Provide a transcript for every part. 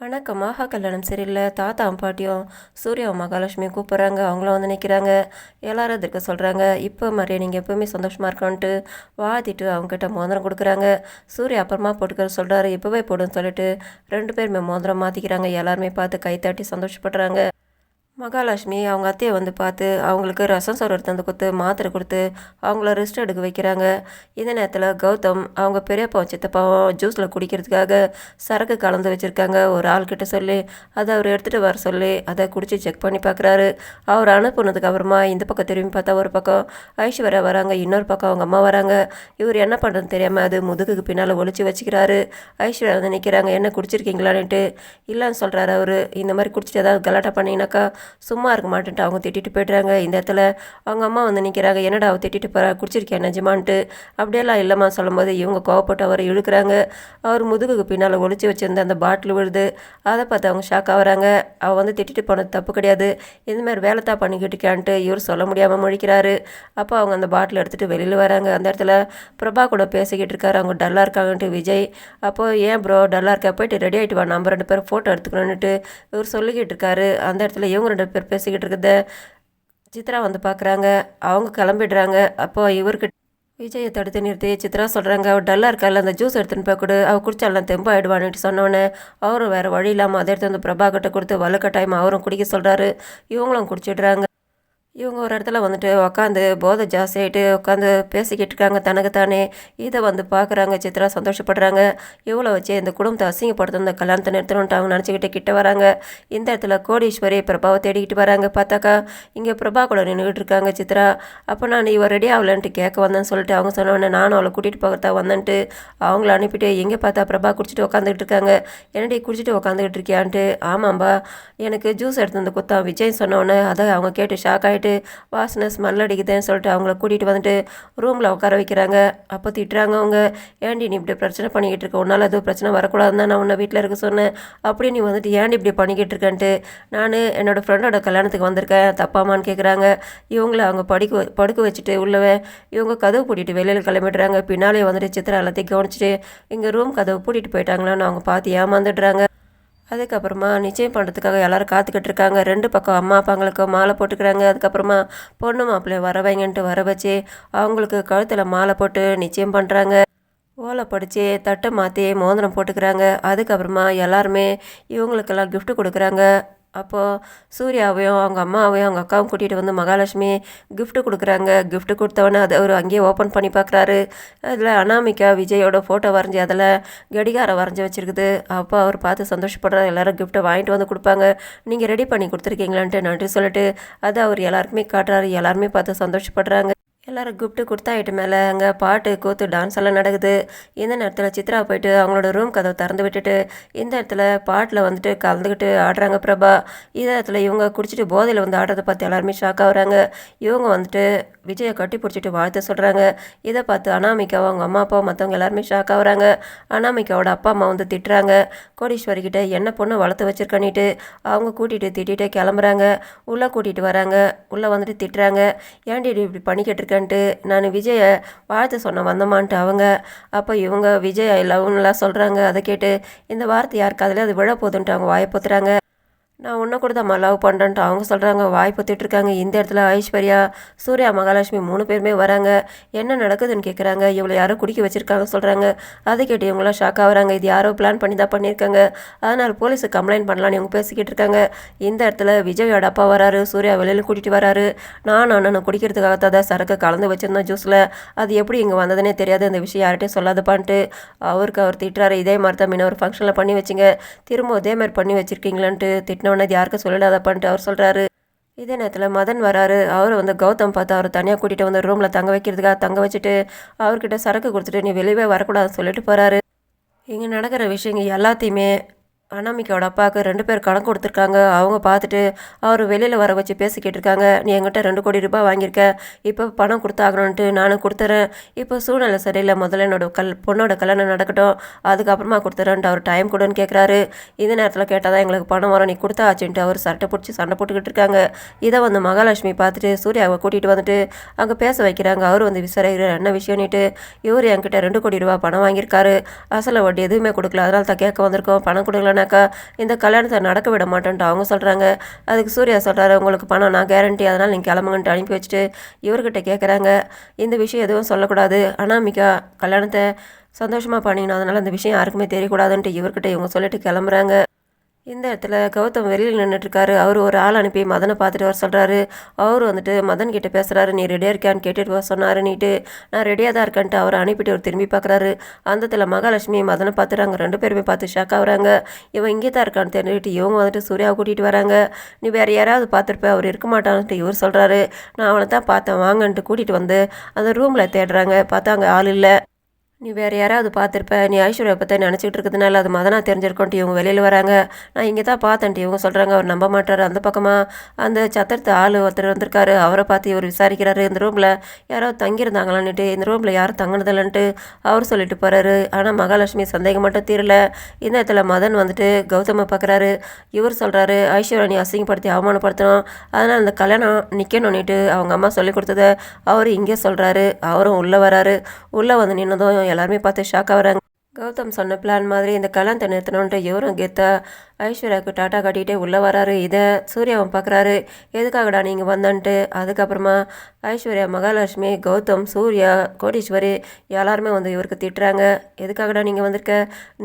வணக்கம். கல்யாணம் சரியில்லை. தாத்தாவும் பாட்டியும் சூர்யாவும் மகாலட்சுமியும் கூப்பிட்றாங்க. அவங்களும் வந்து நிற்கிறாங்க. எல்லாரும் எதிர்க்க சொல்கிறாங்க. இப்போ மாதிரியே நீங்கள் எப்போவுமே சந்தோஷமாக இருக்கணுன்ட்டு வாழ்த்திட்டு அவங்ககிட்ட மோதிரம் கொடுக்குறாங்க. சூர்யா அப்புறமா போட்டுக்கிற சொல்கிறாரு. இப்போவே போடுன்னு சொல்லிட்டு 2 பேருமே மோதிரம் மாற்றிக்கிறாங்க. எல்லாருமே பார்த்து கைத்தட்டி சந்தோஷப்படுறாங்க. மகாலட்சுமி அவங்க அத்தையை வந்து பார்த்து அவங்களுக்கு ரசம் சோறு எடுத்து வந்து கொடுத்து மாத்திரை கொடுத்து அவங்கள ரெஸ்ட் எடுக்க வைக்கிறாங்க. இந்த நேரத்தில் கௌதம் அவங்க பெரியப்பாவும் சித்தப்பாவும் ஜூஸில் குடிக்கிறதுக்காக சரக்கு கலந்து வச்சுருக்காங்க. ஒரு ஆள்கிட்ட சொல்லி அதை அவர் எடுத்துகிட்டு வர சொல்லி அதை குடித்து செக் பண்ணி பார்க்குறாரு. அவர் அனுப்புனதுக்கு அப்புறமா இந்த பக்கம் திரும்பி பார்த்தா ஒரு பக்கம் ஐஸ்வர்யா வராங்க, இன்னொரு பக்கம் அவங்க அம்மா வராங்க. இவர் என்ன பண்ணுறதுன்னு தெரியாமல் அது முதுகுக்கு பின்னால் ஒழிச்சு வச்சுக்கிறாரு. ஐஸ்வர்யா வந்து நிற்கிறாங்க. என்ன குடிச்சிருக்கீங்களான்ட்டு இல்லைன்னு சொல்கிறாரு அவர். இந்த மாதிரி குடிச்சிட்டு ஏதாவது கலாட்டா பண்ணிங்கனாக்கா சும்மா இருக்க மாட்டேன்ட்டு அவங்க திட்டிட்டு போய்ட்றாங்க. இந்த இடத்துல அவங்க அம்மா வந்து நிற்கிறாங்க. என்னடா அவள் திட்டிட்டு போகிறா, குடிச்சிருக்கேன் நிஜமான்ட்டு. அப்படியெல்லாம் இல்லைம்மா சொல்லும்போது இவங்க கோவப்பட்டு அவரை இழுக்கிறாங்க. அவர் முதுகுக்கு பின்னால் ஒழிச்சு வச்சுருந்த அந்த பாட்டில் விழுது. அதை பார்த்து அவங்க ஷாக் ஆகிறாங்க. அவள் வந்து திட்டிட்டு போனது தப்பு கிடையாது, இந்தமாதிரி வேலை தான் பண்ணிக்கிட்டு இருக்கான்ட்டு இவர் சொல்ல முடியாமல் முழிக்கிறாரு. அப்போ அவங்க அந்த பாட்டில் எடுத்துகிட்டு வெளியில் வராங்க. அந்த இடத்துல பிரபா கூட பேசிக்கிட்டு இருக்காரு. அவங்க டல்லாக இருக்காங்கன்ட்டு விஜய். அப்போது ஏன் ப்ரோ டல்லாக இருக்கா, போயிட்டு ரெடி ஆகிட்டு வா, நம்ம 2 பேரும் ஃபோட்டோ எடுத்துக்கணுன்னுட்டு இவர் சொல்லிக்கிட்டு இருக்காரு. அந்த இடத்துல இவங்க 2 பேர் பேசிக்கிட்டு இருக்கிறத சித்ரா வந்து பார்க்குறாங்க. அவங்க கிளம்பிடுறாங்க. அப்போ இவருக்கு விஜயை தடுத்து நிறுத்தி சித்ரா சொல்கிறாங்க, அவள் டல்லாக இருக்கால, அந்த ஜூஸ் எடுத்துன்னு போய் கொடு, அவள் குடிச்சாலாம் தெம்பா ஆகிடுவான்ட்டு சொன்னோன்னே அவரும் வேறு வழி இல்லாமல் அதை எடுத்து வந்து பிரபாகிட்ட கொடுத்து வலுக்கட்டாயமாக அவரும் குடிக்க சொல்கிறாரு. இவங்களும் குடிச்சிடுறாங்க. இவங்க ஒரு இடத்துல வந்துட்டு உட்காந்து போதை ஜாஸ்தியாகிட்டு உட்காந்து பேசிக்கிட்டு இருக்காங்க தனக்கு தானே. இதை வந்து பார்க்குறாங்க சித்ரா, சந்தோஷப்படுறாங்க. இவ்வளோ வச்சு இந்த குடும்பத்தை அசிங்கப்படுத்த இந்த கல்யாணத்தை நிறுத்தணுன்ட்டு அவங்க நினச்சிக்கிட்டு கிட்ட வராங்க. இந்த இடத்துல கோடீஸ்வரி பிரபாவை தேடிக்கிட்டு வராங்க. பார்த்தாக்கா இங்கே பிரபா கூட நின்றுக்கிட்டு இருக்காங்க சித்ரா. அப்போ நான் இவ ரெடி ஆகலன்ட்டு கேட்க வந்தேன்னு சொல்லிட்டு அவங்க சொன்னோன்னே நானும் அவளை கூட்டிகிட்டு போகிறதா வந்தேன்ட்டு அவங்கள அனுப்பிட்டு எங்கே பார்த்தா பிரபா குடிச்சிட்டு உட்காந்துக்கிட்டு இருக்காங்க. என்னடி குடிச்சிட்டு உட்காந்துக்கிட்டு இருக்கியான்ட்டு. ஆமாம்பா, எனக்கு ஜூஸ் எடுத்து வந்து கொடுத்தான் விஜய் சொன்னோன்னே அதை அவங்க கேட்டு ஷாக் ஆகிட்டு வாசனை ஸ்மெல் அடிக்குதுன்னு சொல்லிட்டு அவங்கள கூட்டிகிட்டு வந்துட்டு ரூமில் உட்கார வைக்கிறாங்க. அப்போ திட்டுறாங்க அவங்க, ஏன்டி நீ இப்படி பிரச்சனை பண்ணிக்கிட்டு இருக்க, உன்னால் எதுவும் பிரச்சனை வரக்கூடாதுன்னு தான் நான் உன்னை வீட்டில் இருக்க சொன்னேன், அப்படி நீ வந்துட்டு ஏன்டி இப்படி பண்ணிக்கிட்டு இருக்கேன்ட்டு. நான் என்னோடய ஃப்ரெண்டோட கல்யாணத்துக்கு வந்திருக்கேன், தப்பாமான்னு கேட்குறாங்க. இவங்கள அவங்க படுக்க வச்சுட்டு உள்ளவன் இவங்க கதவு பூட்டிட்டு வெளியில் கிளம்பிடுறாங்க. பின்னாலே வந்துட்டு சித்ரா எல்லாத்தையும் கவனிச்சுட்டு இங்கே ரூம் கதவு பூட்டிட்டு போயிட்டாங்களான்னு அவங்க பார்த்து ஏமாந்துடுறாங்க. அதுக்கப்புறமா நிச்சயம் பண்ணுறதுக்காக எல்லோரும் காத்துக்கிட்டு இருக்காங்க. 2 பக்கம் அம்மா அப்பாங்களுக்கு மாலை போட்டுக்கிறாங்க. அதுக்கப்புறமா பொண்ணு மாப்பிள்ளைய வர வைங்கன்ட்டு வர வச்சு அவங்களுக்கு கழுத்தில் மாலை போட்டு நிச்சயம் பண்ணுறாங்க. ஓலை படித்து தட்டை மாற்றி மோதிரம் போட்டுக்கிறாங்க. அதுக்கப்புறமா எல்லாருமே இவங்களுக்கெல்லாம் gift கொடுக்குறாங்க. அப்போது சூர்யாவையும் அவங்க அம்மாவையும் அவங்க அக்காவும் கூட்டிகிட்டு வந்து மகாலட்சுமி gift கொடுக்குறாங்க. gift கொடுத்தவொடனே அதை அவர் அங்கேயே ஓப்பன் பண்ணி பார்க்குறாரு. அதில் அனாமிகா விஜயோட ஃபோட்டோ வரைஞ்சி அதில் கடிகாரம் வரைஞ்சி வச்சுருக்குது. அப்போ அவர் பார்த்து சந்தோஷப்படுறாரு. எல்லோரும் கிஃப்ட்டை வாங்கிட்டு வந்து கொடுப்பாங்க, நீங்கள் ரெடி பண்ணி கொடுத்துருக்கீங்களான்ட்டு நன்றி சொல்லிட்டு அதை அவர் எல்லாருக்குமே காட்டுறாரு. எல்லாருமே பார்த்து சந்தோஷப்படுறாங்க. எல்லோரும் கிஃப்ட்டு கொடுத்தாயிட்டு மேலே அங்கே பாட்டு கூத்து டான்ஸ் எல்லாம் நடக்குது. இந்த நேரத்தில் சித்ரா போயிட்டு அவங்களோட ரூம் கதவை திறந்து விட்டுட்டு இந்த இடத்துல பாட்டில் வந்துட்டு கலந்துக்கிட்டு ஆடுறாங்க பிரபா. இந்த இடத்துல இவங்க குடிச்சிட்டு போதையில் வந்து ஆடுறதை பார்த்து எல்லாருமே ஷாக் ஆகுறாங்க. இவங்க வந்துட்டு விஜயை கட்டி பிடிச்சிட்டு வாழ்த்து சொல்கிறாங்க. இதை பார்த்து அனாமிகாவை அவங்க அம்மா அப்பா மற்றவங்க எல்லாருமே ஷாக் ஆகுறாங்க. அனாமிகாவோட அப்பா அம்மா வந்து திட்டுறாங்க. கோடீஸ்வரி கிட்ட என்ன பொண்ணு வளர்த்து வச்சிருக்கன்னிட்டு அவங்க கூட்டிகிட்டு திட்டிகிட்டே கிளம்புறாங்க. உள்ளே கூட்டிகிட்டு வராங்க. உள்ளே வந்துட்டு திட்டுறாங்க, ஏன்டி இப்படி பண்ணிக்கிட்டு இருக்கேன்ட்டு. நான் விஜயை வாழ்த்து சொன்ன வந்தமான்ட்டு அவங்க. அப்போ இவங்க விஜய் ஐ லவ்னுலாம் சொல்கிறாங்க. அதை கேட்டு இந்த வார்த்தை யாருக்கு அதில் அது விழ போதுன்ட்டு அவங்க வாயை பொத்துறாங்க. நான் உன்னை கூட தான் லவ் பண்ணுறேன்ட்டு அவங்க சொல்கிறாங்க. வாய் பொத்திட்டுருக்காங்க. இந்த இடத்துல ஐஸ்வர்யா சூர்யா மகாலட்சுமி 3 பேருமே வராங்க. என்ன நடக்குதுன்னு கேட்குறாங்க. இவங்களை யாரோ குடிக்க வச்சுருக்காங்க சொல்கிறாங்க. அதை கேட்டு இவங்களாம் ஷாக் ஆகுறாங்க. இது யாரோ பிளான் பண்ணி தான் பண்ணியிருக்காங்க, அதனால் போலீஸுக்கு கம்ப்ளைண்ட் பண்ணலான்னு இவங்க பேசிக்கிட்டு இருக்காங்க. இந்த இடத்துல விஜயோட அப்பா வராரு. சூர்யா வெளியில் கூட்டிகிட்டு வராரு. நான் அண்ணனை குடிக்கிறதுக்காக தான் சரக்கு கலந்து வச்சுருந்தேன் ஜூஸில், அது எப்படி இங்கே வந்ததுன்னே தெரியாது, இந்த விஷயம் யார்கிட்டையும் சொல்லாதப்பான்ட்டு அவருக்கு அவர் திட்டுறாரு. இதே மாதிரி தான் முன்ன ஒரு ஃபங்க்ஷனில் பண்ணி வச்சிங்க, திரும்ப இதே மாதிரி பண்ணி வச்சுருக்கீங்களான்ட்டு திட்டினோன்னே யாருக்கும் சொல்லலாதப்பான்ட்டு அவர் சொல்கிறாரு. இதே நேரத்தில் மதன் வராரு. அவர் வந்து கௌதம் பார்த்து அவர் தனியாக கூட்டிகிட்டு வந்து ரூமில் தங்க வைக்கிறதுக்காக தங்க வச்சுட்டு அவர்கிட்ட சரக்கு கொடுத்துட்டு நீ வெளியே வரக்கூடாதுன்னு சொல்லிட்டு போகிறாரு. இங்கே நடக்கிற விஷயங்கள் எல்லாத்தையுமே அனாமிகாவோட அப்பாவுக்கு 2 பேர் கணக்கு கொடுத்துருக்காங்க. அவங்க பார்த்துட்டு அவர் வெளியில் வர வச்சு பேசிக்கிட்டு இருக்காங்க. நீ என்கிட்ட 2 கோடி ரூபாய் வாங்கியிருக்க, இப்போ பணம் கொடுத்தாகணுன்ட்டு நானும் கொடுத்துறேன், இப்போ சூழ்நிலை சரியில்லை, முதல்ல என்னோட பொண்ணோட கல்யாணம் நடக்கட்டும், அதுக்கப்புறமா கொடுத்துறேன்ட்டு அவர் டைம் கொடுன்னு கேட்குறாரு. இந்த நேரத்தில் கேட்டால் தான் எங்களுக்கு பணம் வரும், நீ கொடுத்தா ஆச்சுன்ட்டு அவர் சட்டை பிடிச்சி சண்டை போட்டுக்கிட்டு இருக்காங்க. இதை வந்து மகாலட்சுமி பார்த்துட்டு சூர்யாவை கூட்டிகிட்டு வந்துட்டு அங்கே பேச வைக்கிறாங்க. அவர் வந்து விசாரிக்கிற என்ன விஷயம்னுட்டு, இவர் என்கிட்ட 2 கோடி ரூபா பணம் வாங்கியிருக்காரு, அசலை வட்டி எதுவுமே கொடுக்கல, அதனால தான் கேட்க வந்திருக்கோம், பணம் கொடுக்கலன்னா இல்லைனாக்கா இந்த கல்யாணத்தை நடக்க விட மாட்டேன்ட்டு அவங்க சொல்கிறாங்க. அதுக்கு சூர்யா சொல்கிறாரு, உங்களுக்கு பணம் நான் கேரண்டி, அதனால் நீங்கள் கிளம்புங்கன்ட்டு அனுப்பி வச்சுட்டு இவர்கிட்ட கேட்குறாங்க, இந்த விஷயம் எதுவும் சொல்லக்கூடாது, அனாமிகா கல்யாணத்தை சந்தோஷமாக பண்ணிக்கணும், அதனால் அந்த விஷயம் யாருக்குமே தெரியக்கூடாதுன்ட்டு இவர்கிட்ட இவங்க சொல்லிட்டு கிளம்புறாங்க. இந்த இடத்துல கௌதம் வெளியில் நின்றுட்டுருக்காரு. அவர் ஒரு ஆள் அனுப்பி மதனை பார்த்துட்டு வர சொல்கிறாரு. அவர் வந்துட்டு மதன் கிட்ட பேசுகிறாரு, நீ ரெடியாக இருக்கான்னு கேட்டுட்டு வர சொன்னார் நீட்டு. நான் ரெடியாக தான் இருக்கேன்ட்டு அவரை அனுப்பிட்டு அவர் திரும்பி பார்க்குறாரு. அந்த இடத்துல மகாலட்சுமி மதனை பார்த்துறாங்க. 2 பேருமே பார்த்து ஷாக் ஆகுறாங்க. இவன் இங்கே தான் இருக்கான்னு தெரிஞ்சுக்கிட்டு இவங்க வந்துட்டு சூர்யாவை கூட்டிகிட்டு வராங்க. நீ வேறு யாராவது பார்த்துருப்ப, அவர் இருக்க மாட்டான்ட்டு இவர் சொல்கிறாரு. நான் அவனை தான் பார்த்தேன் வாங்கன்ட்டு கூட்டிகிட்டு வந்து அந்த ரூமில் தேடுறாங்க. பார்த்தா அங்கே ஆள் இல்லை. நீ வேறு யாராவது பார்த்துருப்ப, நீ ஐஸ்வர்யா பற்றி நினச்சிக்கிட்டு இருக்கிறதுனால அது மதனா தெரிஞ்சிருக்கோன்ட்டு இவங்க வெளியில் வராங்க. நான் இங்கே தான் பார்த்தேன்ட்டு இவங்க சொல்கிறாங்க. அவர் நம்ப மாட்டார். அந்த பக்கமாக அந்த சத்திரத்து ஆள் ஒருத்தர் வந்திருக்காரு. அவரை பார்த்து இவர் விசாரிக்கிறாரு, இந்த ரூமில் யாராவது தங்கியிருந்தாங்களான்னுட்டு. இந்த ரூமில் யாரும் தங்கினதில்லன்ட்டு அவர் சொல்லிட்டு போகிறாரு. ஆனால் மகாலட்சுமி சந்தேகம் மட்டும் தீரல. இந்த இடத்துல மதன் வந்துட்டு கௌதமை பார்க்குறாரு. இவர் சொல்கிறாரு, ஐஸ்வர்யா நீ அசிங்கப்படுத்தி அவமானப்படுத்தணும், அதனால் அந்த கல்யாணம் நிற்கணும்னுட்டு அவங்க அம்மா சொல்லி கொடுத்ததை அவர் இங்கே சொல்கிறாரு. அவரும் உள்ளே வராரு. உள்ளே வந்து நின்னதும் எல்லாருமே பார்த்து ஷாக் ஆகுறாங்க. கௌதம் சொன்ன பிளான் மாதிரி இந்த கல்யாணத்தை நிறுத்தணுன்ட்டு இவரும் கெத்தா ஐஸ்வர்யாவுக்கு டாட்டா காட்டிகிட்டே உள்ளே வராரு. இதை சூர்யாவும் பார்க்குறாரு. எதுக்காகடா நீங்கள் வந்தன்ட்டு. அதுக்கப்புறமா ஐஸ்வர்யா, மகாலட்சுமி, கௌதம், சூர்யா, கோடீஸ்வரி எல்லாருமே வந்து இவருக்கு திட்டுறாங்க. எதுக்காகடா நீங்கள் வந்திருக்க,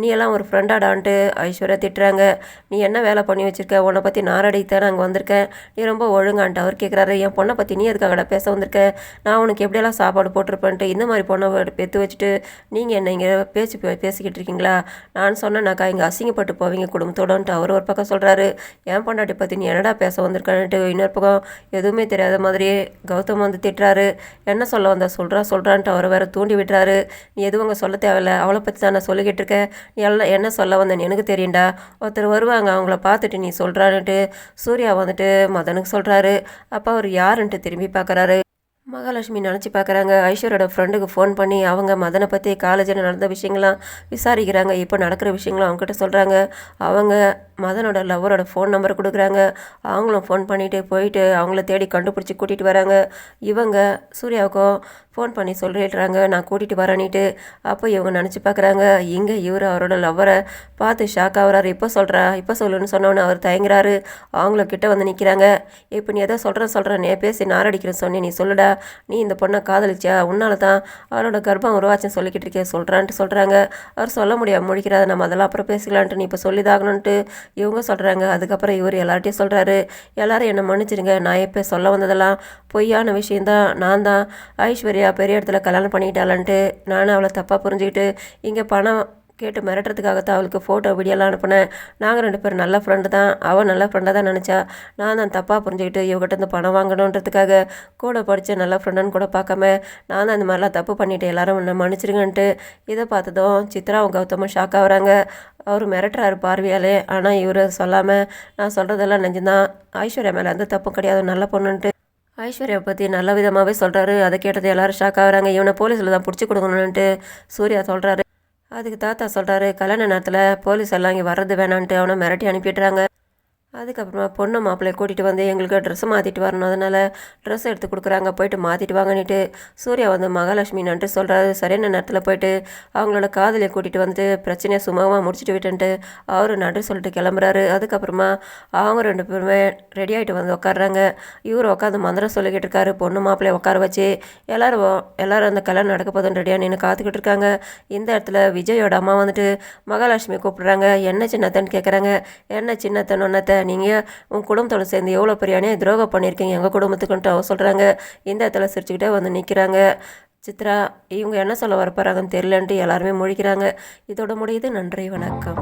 நீ எல்லாம் ஒரு ஃப்ரெண்டாடான்ட்டு ஐஸ்வர்யா திட்டுறாங்க. நீ என்ன வேலை பண்ணி வச்சுருக்க, உன்னை பற்றி நாரடித்தான் அங்கே வந்திருக்கேன், நீ ரொம்ப ஒழுங்கான்ட்டு அவர் கேட்குறாரு. என் பொண்ணை பற்றி நீ எதுக்காகடா பேச வந்திருக்க, நான் உனக்கு எப்படியெல்லாம் சாப்பாடு போட்டிருப்பேன்ட்டு இந்த மாதிரி பொண்ணை பெற்று வச்சுட்டு நீங்கள் என்ன இங்கே பேசிக்கிட்டு இருக்கீங்களா, நான் சொன்னேன்னாக்கா இங்கே அசிங்கப்பட்டு போவீங்க குடும்பத்தோடன்ட்டு அவர் ஒரு பக்கம் சொல்கிறாரு. என் பொண்டாட்டி பற்றி நீ என்னடா பேச வந்திருக்கான்ட்டு இன்னொரு பக்கம் எதுவுமே தெரியாத மாதிரியே கௌதம் வந்து திட்டுறாரு. என்ன சொல்ல வந்த சொல்கிறான்ட்டு அவரை வேற தூண்டி விட்டுறாரு. நீ எதுவும் அங்கே சொல்ல தேவையில்ல, அவளை பற்றி தான் நான் சொல்லிக்கிட்டு இருக்கேன், நீ எல்லாம் என்ன சொல்ல வந்தேன்னு எனக்கு தெரியும்டா, ஒருத்தர் வருவாங்க அவங்கள பார்த்துட்டு நீ சொல்கிறான்ட்டு சூர்யா வந்துட்டு மதனுக்கு சொல்கிறாரு. அப்போ அவர் யாருன்ட்டு திரும்பி பார்க்குறாரு. மகாலட்சுமி நினச்சி பார்க்குறாங்க. ஐஸ்வர்யோட ஃப்ரெண்டுக்கு ஃபோன் பண்ணி அவங்க மதனை பற்றி காலேஜில் நடந்த விஷயங்கள்லாம் விசாரிக்கிறாங்க. இப்போ நடக்கிற விஷயங்களும் அவங்ககிட்ட சொல்கிறாங்க. அவங்க மதனோட லவ்வரோட ஃபோன் நம்பர் கொடுக்குறாங்க. அவங்களும் ஃபோன் பண்ணிட்டு போயிட்டு அவங்கள தேடி கண்டுபிடிச்சி கூட்டிகிட்டு வராங்க. இவங்க சூர்யாவுக்கும் ஃபோன் பண்ணி சொல்லிடுறாங்க, நான் கூட்டிகிட்டு வரேன்னிட்டு. அப்போ இவங்க நினச்சி பார்க்குறாங்க. இங்கே இவர் அவரோட லவ்வரை பார்த்து ஷாக் ஆகுறாரு. இப்போ சொல்லுன்னு சொன்னோன்னு அவர் தயங்குறாரு. அவங்கள கிட்ட வந்து நிற்கிறாங்க. இப்போ நீ எதோ சொல்கிறேன் நீ பேசி நாரடிக்கிறேன்னு சொன்னி, நீ சொல்லுடா, நீ இந்த பொண்ணை காதலிச்சியா, உன்னால தான் அவளோட கர்ப்பம் உருவாச்சுன்னு சொல்லிக்கிட்டு இருக்கே சொல்கிறான்ட்டு சொல்கிறாங்க. அவர் சொல்ல முடியாமல் முடிக்கிறாரு. நம்ம அதெல்லாம் அப்புறம் பேசிக்கலான்ட்டு, நீ இப்போ சொல்லிதாகணுன்ட்டு இவங்க சொல்கிறாங்க. அதுக்கப்புறம் இவர் எல்லார்ட்டையும் சொல்கிறாரு, எல்லாரும் என்னை மன்னிச்சிருங்க, நான் இப்போ சொல்ல வந்ததெல்லாம் பொய்யான விஷயந்தான், நான் தான் ஐஸ்வர்யா பெரிய இடத்துல கல்யாணம் பண்ணிக்கிட்டாலன்ட்டு நானும் அவளை தப்பாக புரிஞ்சுக்கிட்டு இங்கே பணம் கேட்டு மிரட்டுறதுக்காகத்தான் அவளுக்கு ஃபோட்டோ வீடியோலாம் அனுப்பினேன். நாங்கள் 2 பேரும் நல்ல ஃப்ரெண்டு தான், அவள் நல்ல ஃப்ரெண்டாக தான் நினச்சா, நான் தான் தப்பாக புரிஞ்சுக்கிட்டு இவகிட்ட இருந்து பணம் வாங்கணுன்றதுக்காக கூட படித்த நல்ல ஃப்ரெண்டுன்னு கூட பார்க்காம நான் தான் இந்த மாதிரிலாம் தப்பு பண்ணிவிட்டு எல்லாரும் என்னை மன்னிச்சிருங்கன்ட்டு. இதை பார்த்ததும் சித்ராவும் கௌதமும் ஷாக் ஆகுறாங்க. அவர் மிரட்டுறாரு பார்வையாலே. ஆனால் இவர் சொல்லாமல் நான் சொல்கிறதெல்லாம் நெஞ்சுதான், ஐஸ்வர்யா மேலே எந்த தப்பும் கிடையாது, நல்ல பொண்ணுன்ட்டு ஐஸ்வர்யா பற்றி நல்ல விதமாகவே சொல்கிறாரு. அதை கேட்டது எல்லாரும் ஷாக் ஆகுறாங்க. இவனை போலீஸில் தான் பிடிச்சி கொடுக்கணுன்ட்டு சூர்யா சொல்கிறாரு. அதுக்கு தாத்தா சொல்கிறாரு, கல்யாண நேரத்தில் போலீஸ் எல்லாம் இங்கே வர்றது வேணான்ட்டு அவனை மிரட்டி அனுப்பிடுறாங்க. அதுக்கப்புறமா பொண்ணு மாப்பிள்ளையை கூட்டிகிட்டு வந்து எங்களுக்கு ட்ரெஸ்ஸை மாற்றிட்டு வரணும், அதனால் ட்ரெஸ் எடுத்து கொடுக்குறாங்க, போயிட்டு மாற்றிட்டு வாங்கிட்டு சூர்யா வந்து மகாலட்சுமி நன்றி சொல்கிறாரு. சரியான நேரத்தில் போயிட்டு அவங்களோட காதலியை கூட்டிகிட்டு வந்துட்டு பிரச்சனையை சுமமாக முடிச்சுட்டு விட்டுன்ட்டு அவர் நன்றி சொல்லிட்டு கிளம்புறாரு. அதுக்கப்புறமா அவங்க 2 பேருமே ரெடி ஆகிட்டு வந்து உட்காடுறாங்க. இவர் உட்காந்து மந்திரம் சொல்லிக்கிட்டு இருக்காரு. பொண்ணு மாப்பிள்ளையை உட்கார வச்சு எல்லாரும் அந்த கல்யாணம் நடக்க போதுன்னு ரெடியாக நின்று காத்துக்கிட்டு இருக்காங்க. இந்த இடத்துல விஜயோட அம்மா வந்துட்டு மகாலட்சுமி கூப்பிட்றாங்க. என்ன சின்னத்தன்னு கேட்குறாங்க. என்ன சின்னத்தன் ஒன்னத்தை, நீங்கள் உங்கள் குடும்பத்தோடு சேர்ந்து எவ்வளோ பெரிய அணியாக துரோகம் பண்ணியிருக்கீங்க எங்கள் குடும்பத்துக்குன்ட்டு அவ சொல்கிறாங்க. இந்த இடத்துல சிரிச்சுக்கிட்டே வந்து நிற்கிறாங்க. சித்ரா இவங்க என்ன சொல்ல வரப்போகிறாங்கன்னு தெரியலன்ட்டு எல்லாருமே முழிக்கிறாங்க. இதோட முடியுது. நன்றி, வணக்கம்.